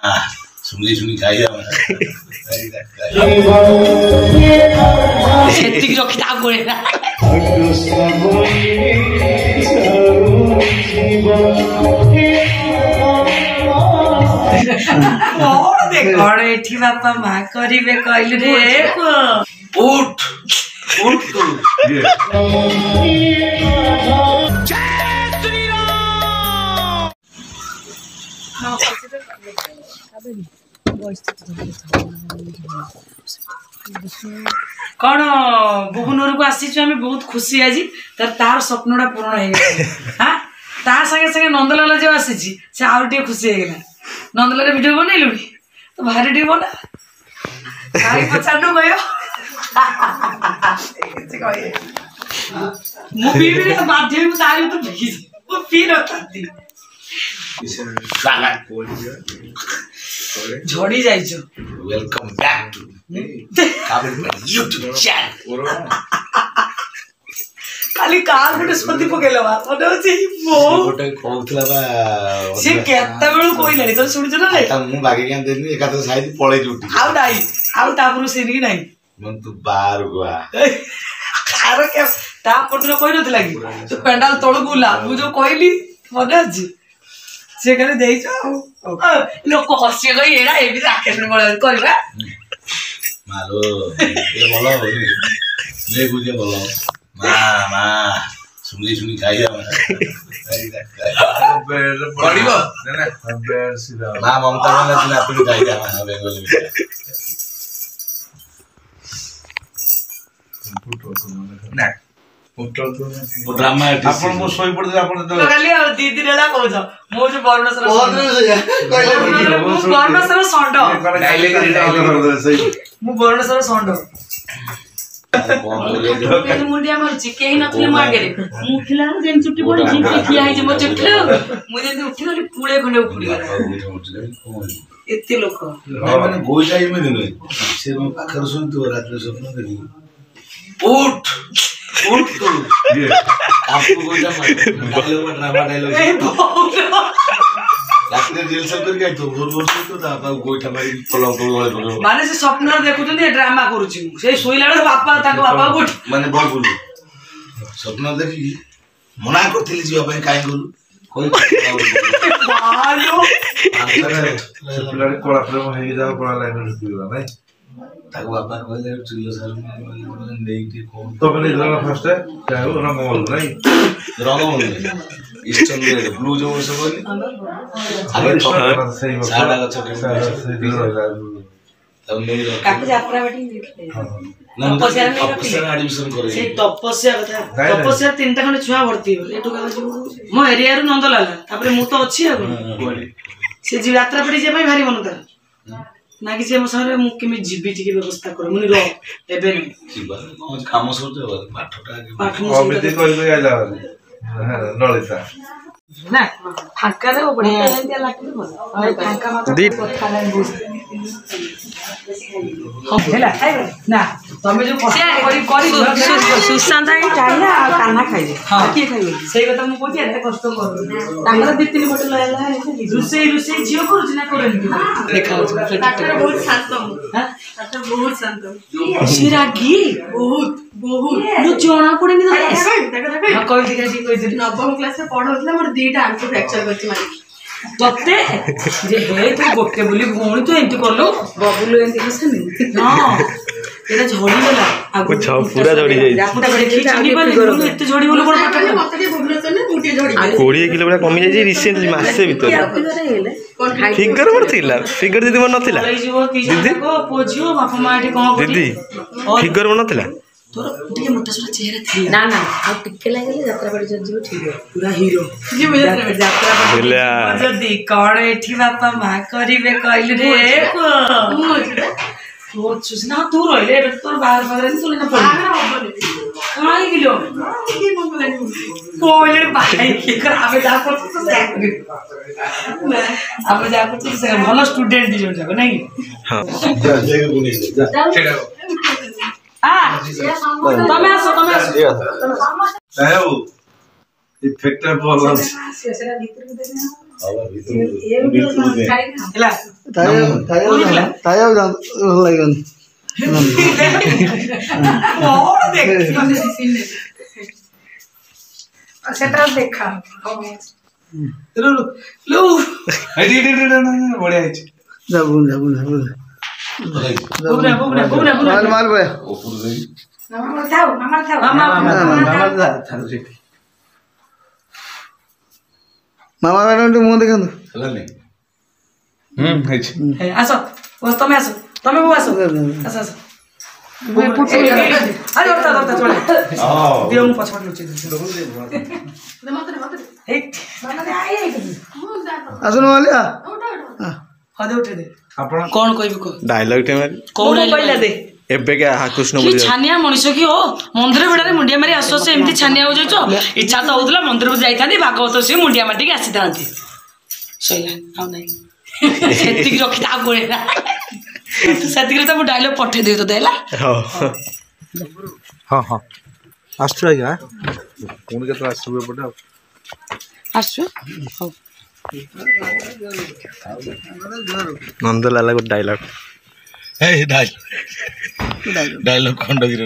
सुनी सुनी खाई सेटिंग रखी था गोरे ना और देख और एठी बापा मां करिवे कहले रे उठ उठ तू ये कौन भुवनर को आसी बहुत खुशी आज तार स्वप्नटा पूर्ण हो हाँ तार संगे संगे नंदलाल जो आसी से आउ टे खुशी हो गला नंदलाल वीडियो बनइलु तो भारी टे बना भाई पचानु गयो मु पीबी तो बाध्य हूं तारी तो पी वो पी रखती झड़ी जाइछो welcome back to YouTube channel खाली कार गोटे स्मृति पकेला बा मने होची मो गोटे कहउतला बा से केत्ता बेलु कोइलानी तो सुनिछ ना रे मु बागे ज्ञान देनी एकादश साइड पळे जुटी आउ नाही आउ तापुरु सेनी नाही मन तू बार गोआ कार के तापुरु कोइ नथि लागी तो पेंडाल तळु गुला मु जो कहली मने अछि से करे देइछो लोक हसिए गई एडा एबी राकेश ने बोल करबा मालो ये बोलो ले गुजे बोलो मा सुनी सुनी खाई पड़िबो ना बेर सीधा ना ममता वाला दिना तू खाई जा बेंगोली में ना वो ड्रामा अपन मो सोई पड़ जा अपन तो खाली आ दीदी रेला कहू छ मो जो बर्णसर बर्णसर संड डायलॉग सही मु बर्णसर संड मुंडिया मारछि केही नथले मागे रे मु खिला जेन छुट्टी पड़ी जी किया है जे मो चुटले मु जेन उठी गली पुळे खंडे उखुडी गला एते लोक माने गोइटाई में दिनो से मो पाखर सुन तो रात में स्वप्न करी उठ उठ तू ये आपको गोइटा मार डायलॉग ड्रामा डायलॉग रात्रि जेल सब कर गया तो भोर भोर से तो था गोइठा मारी पलंग तो माने से स्वप्न देखुछन ए ड्रामा करूछि से सोइलाडे बापा ताको बापा गोठ माने बोल बोल स्वप्न देखि मना करथिली जीवा पय काई बोलू कोई बालो पिलारे कोला प्रेम हे जाओ कोला लाइन रुकिला नै ताको बापा कहले चुलो सर नेइटी को तो पहिले जरा फर्स्ट है चाहे रंग बोल नै रंग बोल इस्टर्न में ब्लू जो सब बोली आगे साड़ा का छोटे तब नहीं काके यात्रा बैठी लिखले ना तपस्या एडमिशन करे से तपस्या कथा तपस्या तीनटा खंडे छुआ भर्ती हो एटु का मो एरिया रु नंदलाल तापर मु तो अछि अब से जी यात्रा बैठी जे भाई भारी मनता ना कि से मो सारे मु केमे जीबी ठीक व्यवस्था कर मुनि रो एबे नहीं जीवा काम सोच पाठटा पाठ अमिति कोइ आइला नलिता ना फांका रे बढ़िया एंडिया लाटी बोल फांका मत कथा लाइन बुझ हेला ना तमे जो करी सुशांत आई चाइना आ कान्हा खाइले हां के खाइले सेई कथा मु कोथि एते कष्ट कर तांगर 2-3 बोतल लायला रुसे जियो करू ना करन देखाउ ताटर बहुत शांत हां ताटर बहुत शांत सिरागी बहुत मु जोना पड़ेनी ना हां कोइ दिखा जी कोइ नवम क्लास में पढौतला मोर दीटा आंखो फ्रैक्चर करछि मारी तते जे हे तू गोटे बोली भौणी तू एंती करलो बबुलो एंती हसनी हां एटा झड़ी गला आगु पूरा झड़ी जाई रास्ता बड़े खिचनी पर एते झड़ी बोलो कोन पाटा मते के भुवनेश्वर ने मुटी झड़ी 20 किलो पूरा कमी जाई रिसेंटली मासे भीतर फिगर मोर थिला फिगर दीदी मोर नथिला दीदी को पोजियो बापा माटी कोन दीदी फिगर मोर नथिला तोर टिके मोटा सोटा चेहरा थी ना आ टिके लागले यात्रा बड़ी जजी ठीक है पूरा हीरो जी यात्रा बड़ी जदी कोन एठी बापा मा करिवे कहले रे तो सुसना तू रोइले तोर बाहर बाहर तू लेना पड़ काई किलो के मंगलानी कोइले भाई के कर आबे जा कर तो ना आबे जा कर तो से भलो स्टूडेंट दिजो जाको नहीं हां तमे आसो चाहे वो इफेक्टर बोल हेला ଭଲ ଲାଗିବନି ସେଟା ଦେଖା ବଢିଆ ହେଇଛି ମାମା ମ୍ୟାଡାମ ମୁହଁ ଦେଖନ୍ତୁ ହେଇଛି ଆସ ତମେ ଆସ ତମେ ଆସ ଆସ ଆସ ଆରେ ଦିଅ ମୁଁ ପଛପଟେ ଲୁଚେଇ ଆସୁନ ମାଲିଆ ଉଠେଇ ଦେ ଆପଣ କଣ କହିବି କହ ଡାଇଲଗ ଟେ ମାରି କୋଉ କହିଲା ଦେ ଏବେ କା କୃଷ୍ଣ କି ଛାନିଆ ମଣିଷ କି ଓ ମନ୍ଦିର ବେড়াରେ ମୁଣ୍ଡିଆ ମାରି ଆସ ଏମିତି ଛାନିଆ ହଉଛ ଇଚ୍ଛା ତ ହଉଥିଲା ମନ୍ଦିରକୁ ଯାଇଥାନ୍ତି ଭାଗବତ ସେ ମୁଣ୍ଡିଆ ମାଟିକି ଆସିଥାନ୍ତି ସଇଲା ଆଉ ନାହିଁ ସେତିକି ରଖିଥା ଆଉ ଗୋଳେଇଲା ସେତିକିରେ ତ ମୁଁ ଡାଇଲଗ ପଠେଇ ଦେବି ତତେ ହେଲା ହଁ ହଁ ଆସୁଛୁ ଆଜ୍ଞା ପୁଣି କେତେବେଳେ ଆସିବୁ ଏପଟେ ଆଉ ଆସୁଛୁ ହଉ ନନ୍ଦ ଲାଲା ଗୋଟେ ଡାଇଲଗ ଡାଇଲଗ ଖଣ୍ଡଗିରି